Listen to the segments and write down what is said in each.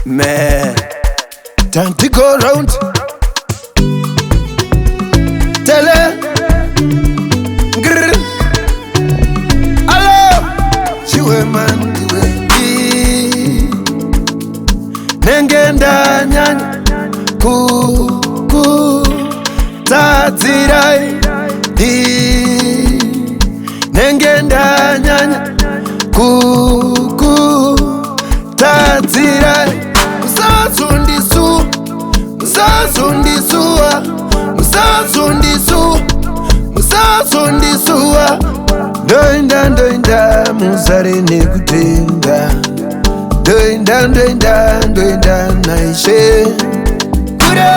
Man, time to go round. Tell her, grrr. Hello, she we man, she we. Nengenda nyanya, ku, tazirai di. Nengenda nyanya, ku, tazirai. Musasundisuwa Doinda musare nekutenga Doinda naishe Kure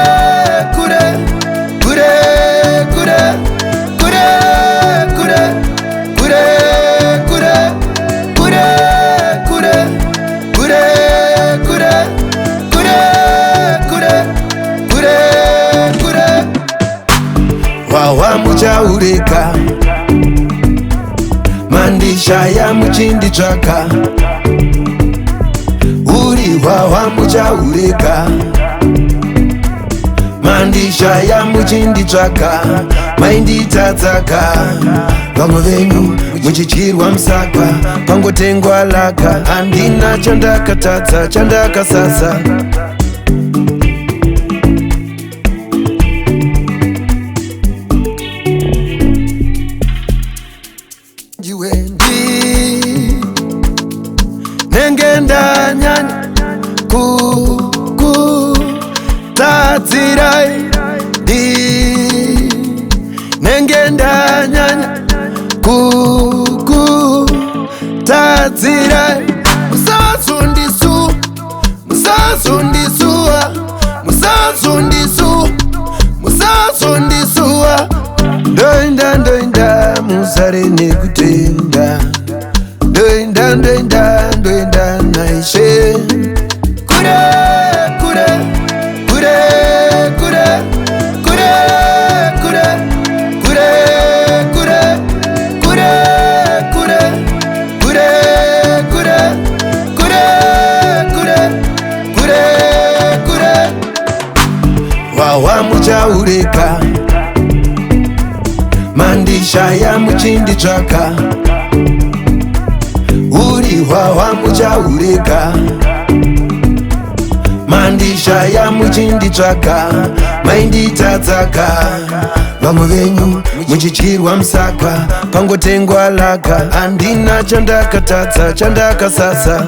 Wawa muchaureka Mandisha ya muchindi chaka Uri wawa muchaureka Mandisha ya muchindi chaka Maindi tatsaka Vamwe venyu muchichirwa msaka Pangotengwa laka Andina chandaka tatsa chandaka sasa Nengenda nyanya ku tazirai di Nengenda nyanya ku tazirai Musasundisuwa Doinda musare nekutenda Doinda naishe Kure Wawa muchaureka Mandisha ya muchindi chaka Uri wawa muchaureka Mandisha ya muchindi chaka Maindi tatsaka Vamwe venyu muchichirwa msaka Pangotengwa laka Andina chandaka tatsa chandaka sasa